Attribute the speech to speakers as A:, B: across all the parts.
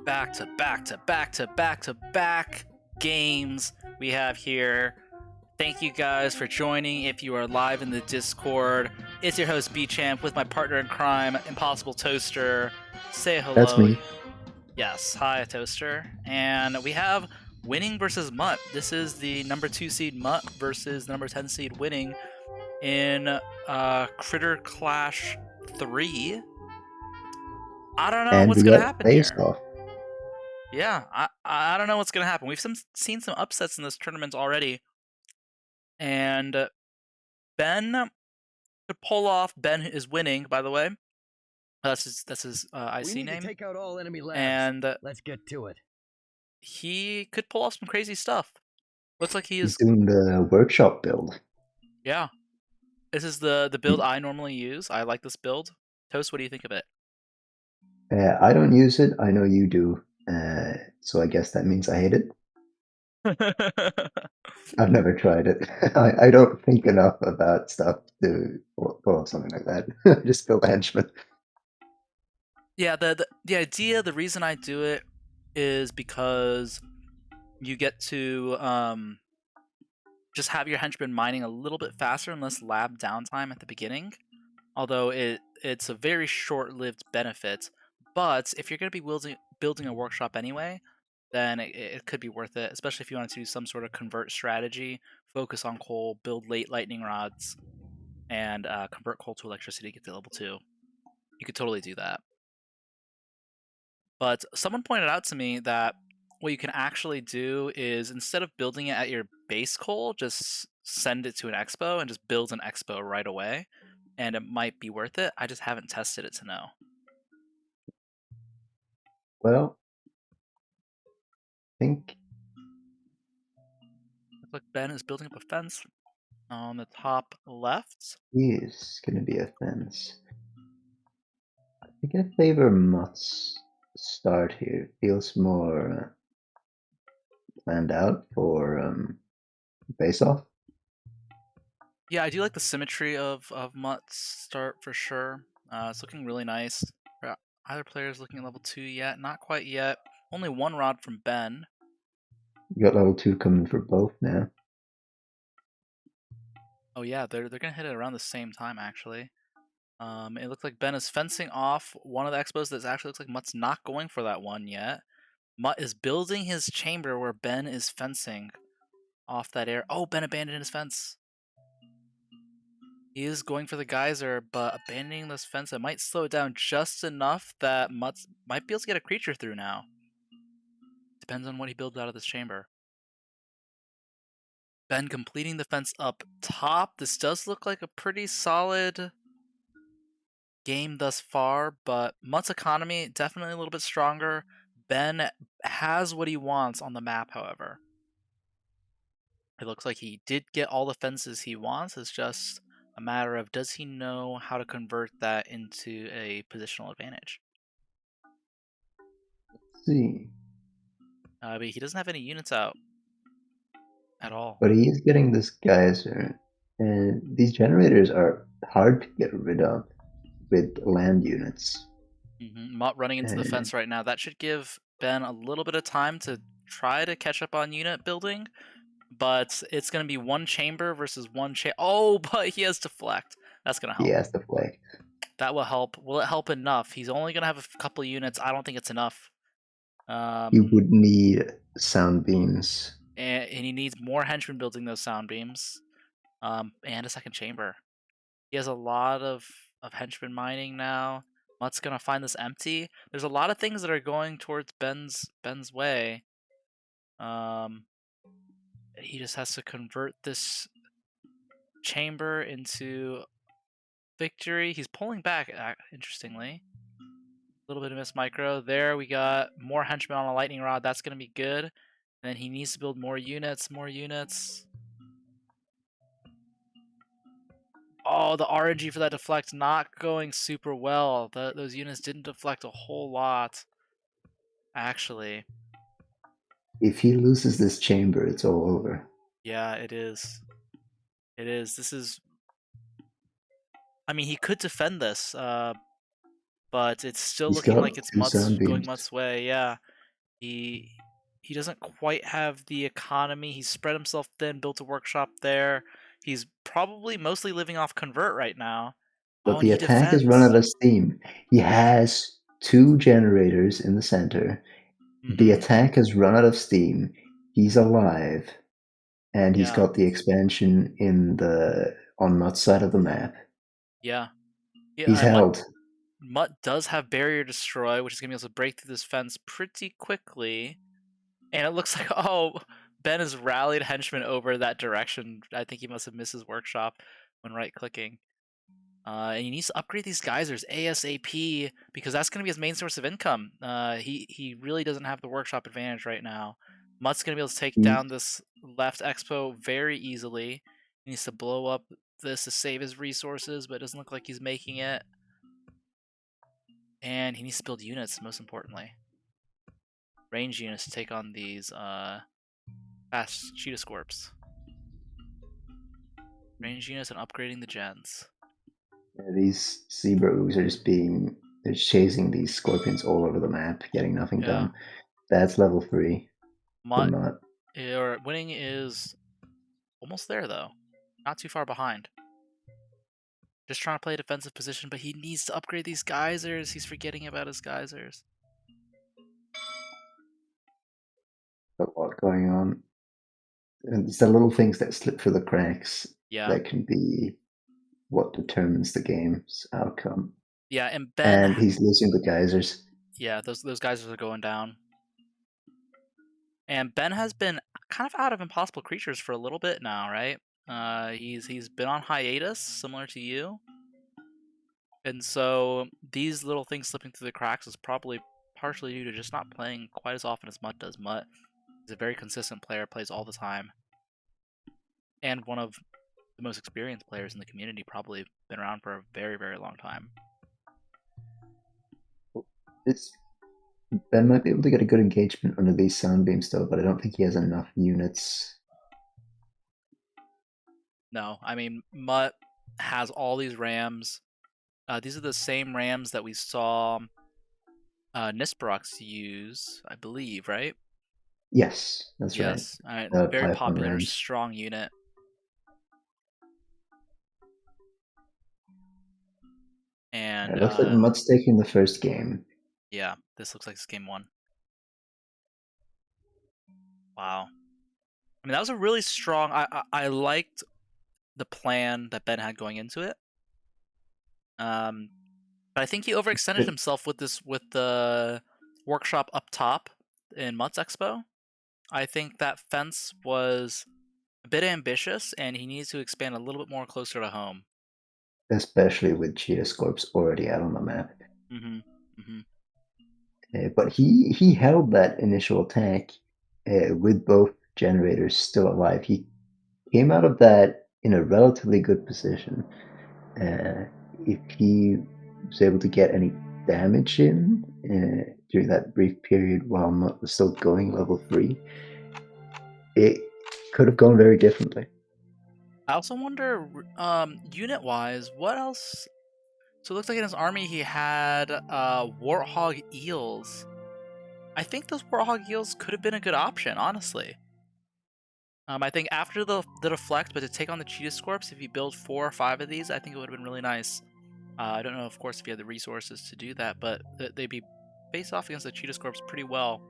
A: back to back to back to back to back games we have here. Thank you guys for joining. If you are live in the Discord, it's your host B-Champ with my partner in crime, Impossible Toaster. Say hello.
B: That's me.
A: Yes, hi Toaster. And we have Winning versus Mutt. This is the number 2 seed Mutt versus the number 10 seed Winning in Critter Clash 3. I don't know
B: And
A: what's
B: we
A: gonna
B: got
A: happen
B: face
A: here.
B: off.
A: Yeah, I don't know what's gonna happen. We've seen some upsets in this tournament already, and Ben could pull off. Ben is winning, by the way. That's his IC
C: We need
A: name,
C: to take out all enemy labs.
A: and
C: Let's get to it.
A: he could pull off some crazy stuff. Looks like he
B: He's
A: is.
B: doing the workshop build.
A: Yeah, this is the build I normally use. I like this build. Toast, what do you think of it?
B: I don't use it. I know you do. So I guess that means I hate it. I've never tried it. I don't think enough about stuff to pull off something like that. Just build a henchman.
A: Yeah, the idea, the reason I do it is because you get to just have your henchmen mining a little bit faster and less lab downtime at the beginning. Although it's a very short-lived benefit. But if you're going to be building a workshop anyway, then it could be worth it, especially if you wanted to do some sort of convert strategy, focus on coal, build late lightning rods, and convert coal to electricity to get to level 2. You could totally do that. But someone pointed out to me that what you can actually do is, instead of building it at your base coal, just send it to an expo and just build an expo right away, and it might be worth it. I just haven't tested it to know.
B: Well, I think
A: Looks like Ben is building up a fence on the top left.
B: he is going to be a fence. I think I favor Mutt's start here. Feels more planned out for face off.
A: Yeah, I do like the symmetry of Mutt's start for sure. It's looking really nice. Either player is looking at level 2 yet? Not quite yet. Only one rod from Ben.
B: You got level 2 coming for both now.
A: Oh yeah, they're gonna hit it around the same time actually. It looks like Ben is fencing off one of the expos that actually looks like Mutt's not going for that one yet. Mutt is building his chamber where Ben is fencing off that area. Oh, Ben abandoned his fence. He is going for the geyser, but abandoning this fence, it might slow it down just enough that Mutt might be able to get a creature through now. Depends on what he builds out of this chamber. Ben completing the fence up top. This does look like a pretty solid game thus far, but Mutt's economy definitely a little bit stronger. Ben has what he wants on the map, however. It looks like he did get all the fences he wants. It's just a matter of, does he know how to convert that into a positional advantage?
B: Let's see.
A: But he doesn't have any units out at all.
B: But he is getting this geyser. And these generators are hard to get rid of with land units.
A: Mutt running into the fence right now. That should give Ben a little bit of time to try to catch up on unit building. But it's going to be one chamber versus one Oh, but he has deflect. That's going to help.
B: He has deflect.
A: That will help. Will it help enough? He's only going to have a couple units. I don't think it's enough.
B: He would need sound beams.
A: And he needs more henchmen building those sound beams. And a second chamber. He has a lot of henchmen mining now. Mutt's going to find this empty. There's a lot of things that are going towards Ben's way. He just has to convert this chamber into victory. He's pulling back, interestingly. A little bit of miss micro. There we got more henchmen on a lightning rod. That's going to be good. And then he needs to build more units, Oh, the RNG for that deflect not going super well. Those units didn't deflect a whole lot, actually.
B: If he loses this chamber, it's all over.
A: Yeah, it is. It is. This is... I mean, he could defend this, but it's still looking like it's going Mutt's way, yeah. He doesn't quite have the economy. He's spread himself thin, built a workshop there. He's probably mostly living off convert right now.
B: But
A: Oh, and
B: the
A: he
B: attack has run out
A: defends.
B: of steam. He has 2 generators in the center. The
A: Mm-hmm.
B: attack has run out of steam. He's alive, and he's
A: Yeah.
B: got the expansion on Mutt's side of the map.
A: Yeah.
B: He's
A: Yeah.
B: held.
A: Mutt does have barrier destroy, which is gonna be able to break through this fence pretty quickly. And it looks like Ben has rallied henchmen over that direction. I think he must have missed his workshop when right clicking. And he needs to upgrade these geysers ASAP because that's going to be his main source of income. He really doesn't have the workshop advantage right now. Mutt's going to be able to take
B: He's,
A: down this left expo very easily. He needs to blow up this to save his resources, but it doesn't look like he's making it. And he needs to build units, most importantly. Range units to take on these fast cheetah scorps. Range units and upgrading the gens.
B: these Zebras are they're chasing these scorpions all over the map, getting nothing done. That's level 3 for Mutt.
A: Winning is almost there, though. Not too far behind. Just trying to play a defensive position, but he needs to upgrade these geysers. He's forgetting about his geysers.
B: A lot going on. And it's the little things that slip through the cracks that can be what determines the game's outcome.
A: Yeah, and
B: And he's losing the geysers.
A: Yeah, those geysers are going down. And Ben has been kind of out of impossible creatures for a little bit now, right? He's been on hiatus, similar to you. And so these little things slipping through the cracks is probably partially due to just not playing quite as often as Mutt does. Mutt is a very consistent player, plays all the time. And one of the most experienced players in the community, probably been around for a very, very long time.
B: Ben might be able to get a good engagement under these Soundbeams though, but I don't think he has enough units.
A: No, I mean, Mutt has all these rams. These are the same rams that we saw Nisperox use, I believe, right?
B: Yes, that's right.
A: Yes,
B: The
A: very
B: Python
A: popular,
B: Rams.
A: strong unit. And
B: It looks like Mutt's taking the first game.
A: Yeah, this looks like it's game 1. Wow. I mean, that was a really strong. I liked the plan that Ben had going into it. But I think he overextended himself with the workshop up top in Mutt's Expo. I think that fence was a bit ambitious, and he needs to expand a little bit more closer to home.
B: Especially with Cheetah Scorps already out on the map.
A: Mm-hmm. Mm-hmm.
B: But he held that initial attack with both generators still alive. He came out of that in a relatively good position. If he was able to get any damage in during that brief period while Mutt was still going level 3, it could have gone very differently.
A: I also wonder, unit-wise, what else? So it looks like in his army he had Warthog Eels. I think those Warthog Eels could have been a good option, honestly. I think after the deflect, but to take on the Cheetah Scorps, if you build 4 or 5 of these, I think it would have been really nice. I don't know, of course, if you had the resources to do that, but they'd be faced off against the Cheetah Scorps pretty well.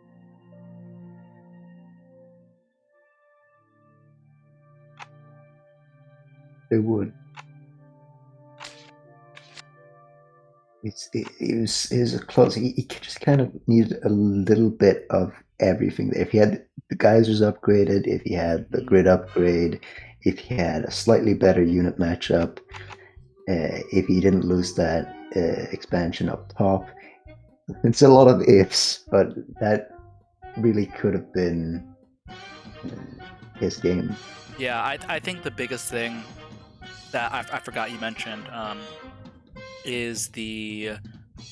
B: They would. It was a close. He just kind of needed a little bit of everything. If he had the geysers upgraded, if he had the grid upgrade, if he had a slightly better unit matchup, if he didn't lose that expansion up top, it's a lot of ifs, but that really could have been his game.
A: Yeah, I think the biggest thing that I forgot you mentioned is the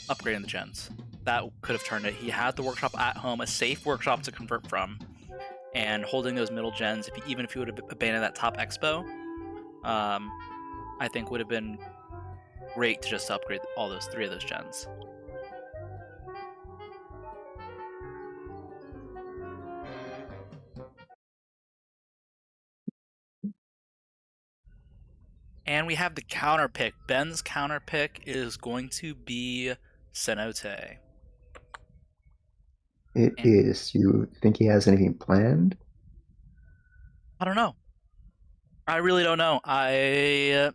A: upgrade in the gens. That could have turned it. He had the workshop at home, a safe workshop to convert from, and holding those middle gens, even if he would have abandoned that top expo, I think would have been great to just upgrade 3 of those gens. And we have the counter pick. Ben's counter pick is going to be Cenote.
B: It is. You think he has anything planned?
A: I don't know. I really don't know. I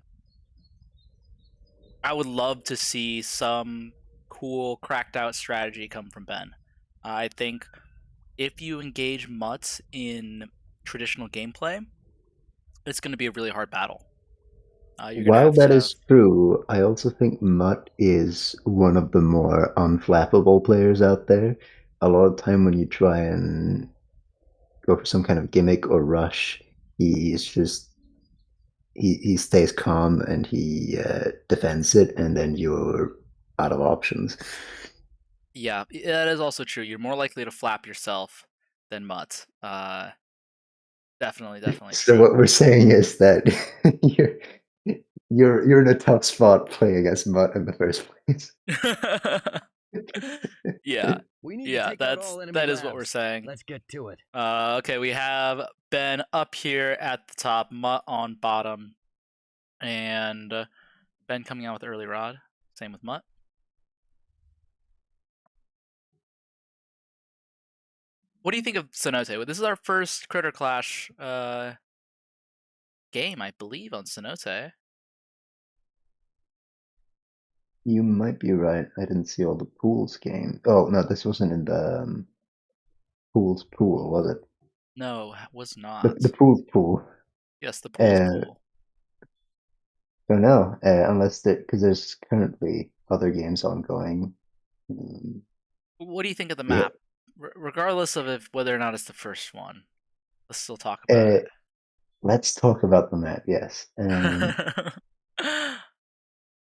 A: would love to see some cool, cracked out strategy come from Ben. I think if you engage Mutts in traditional gameplay, it's going to be a really hard battle. You're going to
B: While
A: have
B: that
A: to have.
B: is true, I also think Mutt is one of the more unflappable players out there. A lot of time when you try and go for some kind of gimmick or rush, he's just he stays calm and he defends it, and then you're out of options.
A: Yeah, that is also true. You're more likely to flap yourself than Mutt. Definitely
B: So
A: true.
B: what we're saying is that you're you're in a tough spot playing against Mutt in the first place.
A: Yeah,
C: We need to
A: yeah,
C: take out all enemy
A: that is what we're
C: labs.
A: saying.
C: Let's get to it.
A: Okay, we have Ben up here at the top, Mutt on bottom, and Ben coming out with early rod. Same with Mutt. What do you think of Cenote? This is our first Critter Clash game, I believe, on Cenote.
B: You might be right. I didn't see all the pools game. Oh no, this wasn't in the pools pool, was it?
A: No, was
B: The
A: not.
B: pools pool.
A: Yes, the pool's
B: Uh,
A: pool.
B: don't know. Unless because there's currently other games ongoing. Um,
A: What do you think of the
B: yeah.
A: map? Regardless of whether or not it's the first one, let's still talk about
B: Uh,
A: it.
B: let's talk about the map. Yes.
A: Looks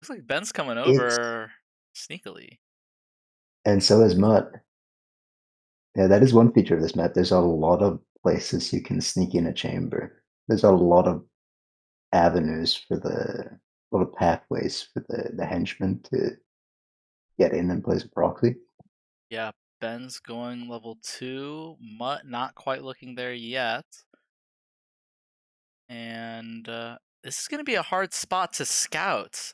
A: like Ben's coming
B: It's
A: over sneakily.
B: and so is Mutt. Yeah, that is one feature of this map. There's a lot of places you can sneak in a chamber. There's a lot of avenues for a lot of pathways for the henchmen to get in and place a proxy.
A: Yeah, Ben's going level 2. Mutt not quite looking there yet. And this is going to be a hard spot to scout.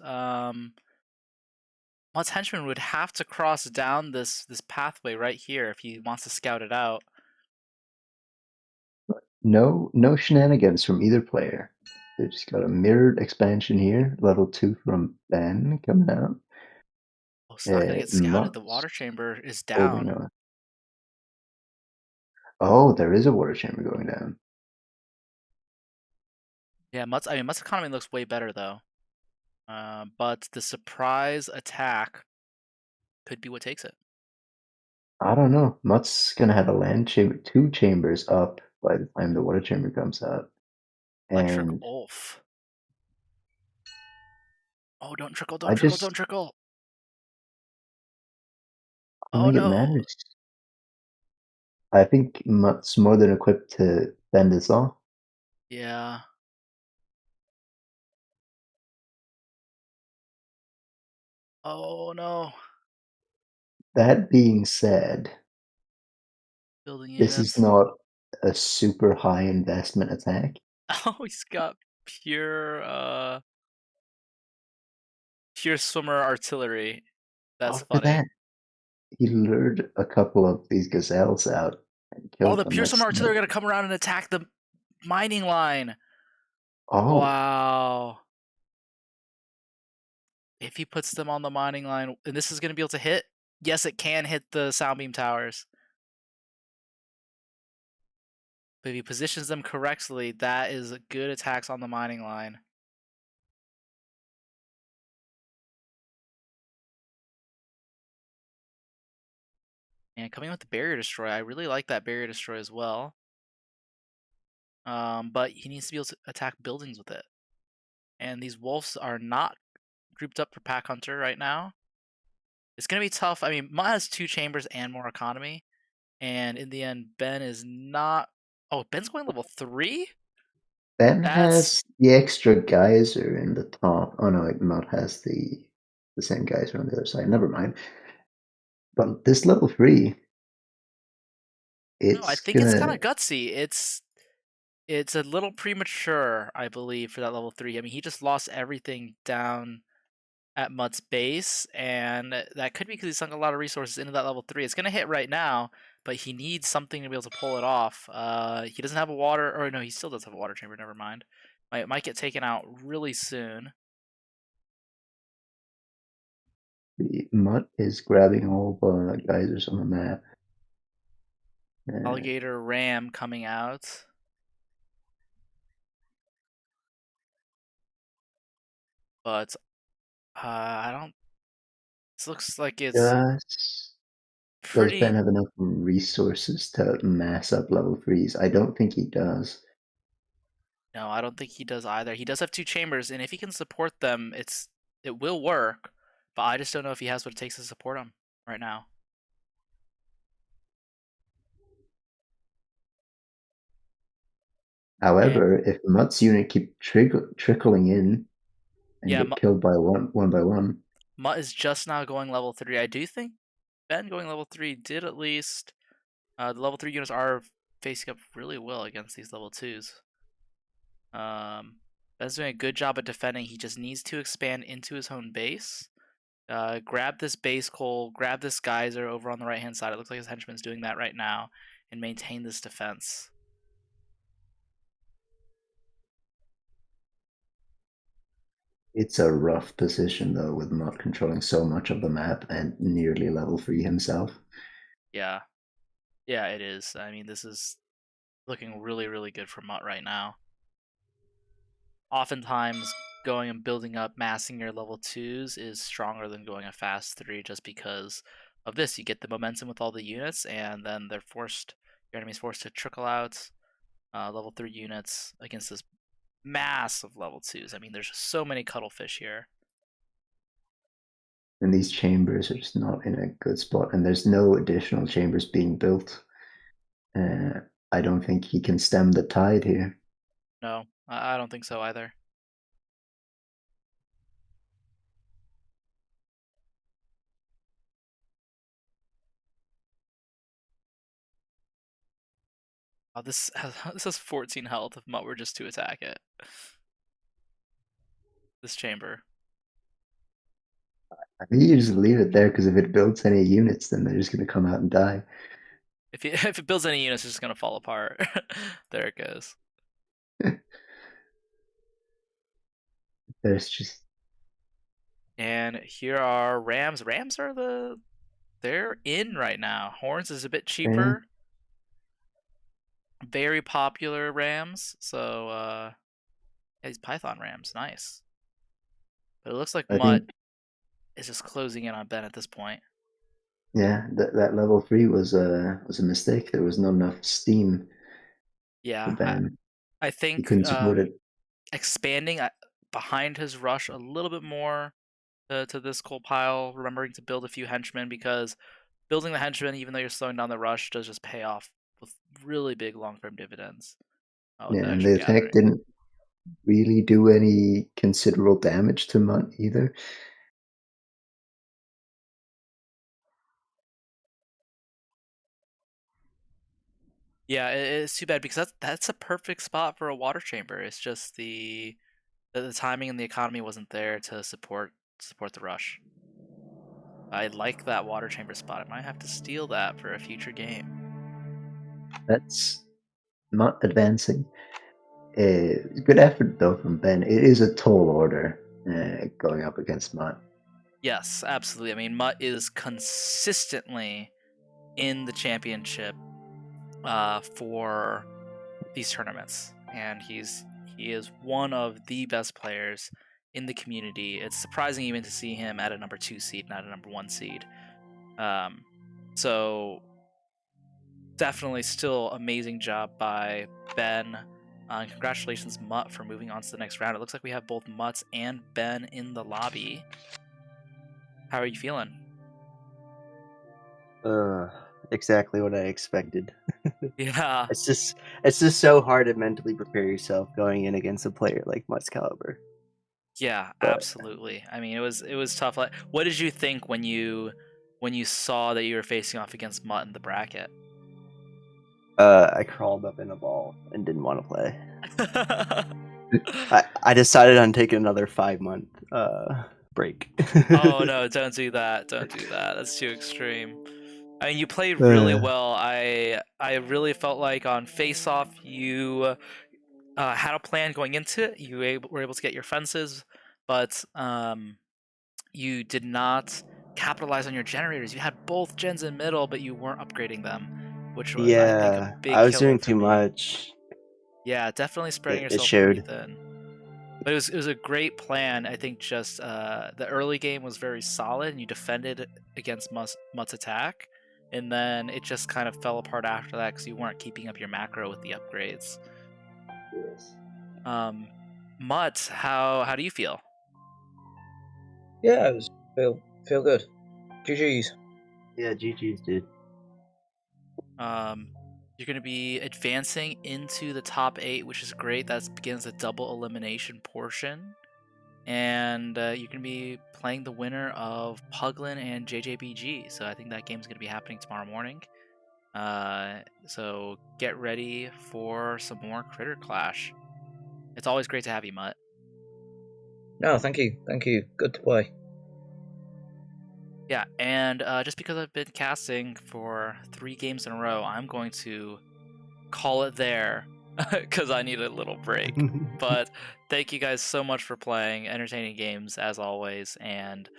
A: Mutt's henchman would have to cross down this pathway right here if he wants to scout it out.
B: No shenanigans from either player. They just got a mirrored expansion here, level 2 from Ben coming out.
A: Oh, it's not going to get scouted. The
B: Mutt's
A: water chamber is
B: holding
A: down.
B: on. Oh, there is a water chamber going down.
A: Yeah, Mutt's economy looks way better though. But the surprise attack could be what takes it.
B: I don't know. Mutt's gonna have a land chamber, 2 chambers up by the time the water chamber comes out.
A: Electric
B: And
A: Ulf. Oh, don't trickle,
B: I
A: don't
B: just
A: trickle.
B: don't
A: Oh
B: think it
A: no.
B: matters. I think Mutt's more than equipped to fend this off.
A: Yeah. Oh no.
B: That being said,
A: Building
B: this is
A: units.
B: not a super high investment attack.
A: Oh, he's got pure swimmer artillery. That's
B: After
A: funny.
B: that, he lured a couple of these gazelles out and
A: Oh,
B: killed
A: the
B: them
A: pure
B: with
A: swimmer artillery
B: snipe.
A: gonna come around and attack the mining line.
B: Oh,
A: Wow. If he puts them on the mining line, and this is gonna be able to hit. Yes, it can hit the sound beam towers. But if he positions them correctly, that is good attacks on the mining line. And coming with the barrier destroy, I really like that barrier destroy as well. But he needs to be able to attack buildings with it. And these wolves are not grouped up for pack hunter right now. It's gonna be tough. I mean, Ma has 2 chambers and more economy, and in the end, Ben is not. Oh, Ben's going level 3.
B: Ben
A: That's
B: has the extra geyser in the top. Oh no, Mutt has the same geyser on the other side. Never mind. But this level 3,
A: no. I
B: it's
A: think it's kind
B: gonna
A: of gutsy. It's It's a little premature, I believe, for that level 3. I mean, he just lost everything down at Mutt's base, and that could be because he sunk a lot of resources into that level 3. It's going to hit right now, but he needs something to be able to pull it off. He doesn't have a water, or no, he still does have a water chamber, never mind. Might get taken out really soon.
B: The Mutt is grabbing a whole bunch of geysers on the map.
A: Alligator Ram coming out. But I don't. This looks like it's
B: Does Ben
A: pretty.
B: have enough resources to mass up level 3s? I don't think he does.
A: No, I don't think he does either. He does have 2 chambers, and if he can support them, it will work. But I just don't know if he has what it takes to support them right now.
B: However, if Mutt's unit keep trickling in and
A: Yeah,
B: get killed by one by one,
A: Mutt is just now going level 3. I do think Ben going level 3 did at least. The level 3 units are facing up really well against these level 2s. Ben's doing a good job at defending. He just needs to expand into his own base. Grab this base coal, grab this geyser over on the right hand side. It looks like his henchman's doing that right now, and maintain this defense.
B: it's a rough position though, with Mutt controlling so much of the map and nearly level 3 himself.
A: Yeah. Yeah, it is. I mean, this is looking really, really good for Mutt right now. Oftentimes, going and building up, massing your level 2s is stronger than going a fast 3 just because of this. You get the momentum with all the units, and then your enemy's forced to trickle out level 3 units against this massive level 2s. I mean, there's so many cuttlefish here.
B: And these chambers are just not in a good spot, and there's no additional chambers being built. I don't think he can stem the tide here.
A: No, I don't think so either. Oh, this has 14 health if Mutt were just to attack it. This chamber.
B: I think you just leave it there, because if it builds any units, then they're just going to come out and die.
A: If it builds any units, it's just gonna fall apart. There it goes.
B: There's just.
A: And here are Rams. Rams are they're in right now. Horns is a bit cheaper. Very popular Rams. So yeah, these Python Rams, nice. But it looks like
B: I
A: Mutt
B: think,
A: is just closing in on Ben at this point.
B: yeah, that level 3 was a mistake. There was not enough steam for
A: Yeah,
B: Ben.
A: I
B: He
A: think
B: couldn't support it.
A: expanding behind his rush a little bit more to this coal pile, remembering to build a few henchmen, because building the henchmen, even though you're slowing down the rush, does just pay off with really big long-term dividends with
B: Yeah,
A: the
B: and
A: extra
B: the attack
A: gathering.
B: didn't really do any considerable damage to Mutt either.
A: Yeah, it's too bad because that's a perfect spot for a water chamber. It's just the timing and the economy wasn't there to support the rush. I like that water chamber spot. I might have to steal that for a future game.
B: That's not advancing. Good effort though from Ben. It is a tall order going up against Mutt.
A: Yes, absolutely. I mean, Mutt is consistently in the championship for these tournaments, and he is one of the best players in the community. It's surprising even to see him at a number 2 seed, not a number 1 seed. So definitely still amazing job by Ben. And congratulations, Mutt, for moving on to the next round. It looks like we have both Mutts and Ben in the lobby. How are you feeling?
D: Exactly what I expected.
A: Yeah,
D: It's just so hard to mentally prepare yourself going in against a player like Mutt's caliber.
A: yeah,
D: But
A: absolutely. I mean, it was tough. Like, what did you think when you saw that you were facing off against Mutt in the bracket?
D: I crawled up in a ball and didn't want to play. I decided on taking another 5-month break.
A: Oh no, don't do that. Don't do that. That's too extreme. I mean, you played really well. I really felt like on Face Off you had a plan going into it. You were able to get your fences, but you did not capitalize on your generators. You had both gens in middle, but you weren't upgrading them, which was, I think, a
D: Yeah,
A: big
D: I was
A: killer
D: doing
A: for
D: too
A: me.
D: much.
A: Yeah, definitely spreading
D: It
A: yourself pretty
D: showed.
A: thin. But it was a great plan. I think just the early game was very solid, and you defended against Mutt's attack, and then it just kind of fell apart after that because you weren't keeping up your macro with the upgrades.
B: Yes.
A: Mutt, how do you feel?
E: Yeah, it was feel good. GG's.
D: Yeah, GG's, dude.
A: You're going to be advancing into the top 8, which is great. That begins the double elimination portion. And you're going to be playing the winner of Puglin and JJBG. So I think that game's going to be happening tomorrow morning. So get ready for some more Critter Clash. It's always great to have you, Mutt.
E: No, thank you. Good to play.
A: Yeah, and just because I've been casting for 3 games in a row, I'm going to call it there because I need a little break. But thank you guys so much for playing entertaining games as always. And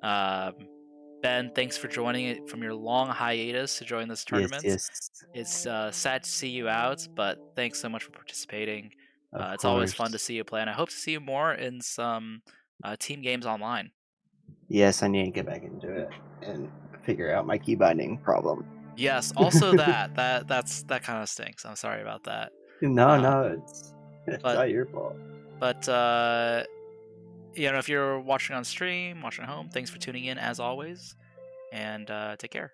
A: Ben, thanks for joining it from your long hiatus to join this tournament.
D: Yes.
A: It's sad to see you out, but thanks so much for participating.
D: Of
A: It's always
D: course.
A: fun to see you play, and I hope to see you more in some team games online.
D: Yes, I need to get back into it and figure out my key binding problem.
A: Yes, also that kind of stinks. I'm sorry about that.
D: No, it's not your fault.
A: But if you're watching on stream, watching at home, thanks for tuning in as always, and take care.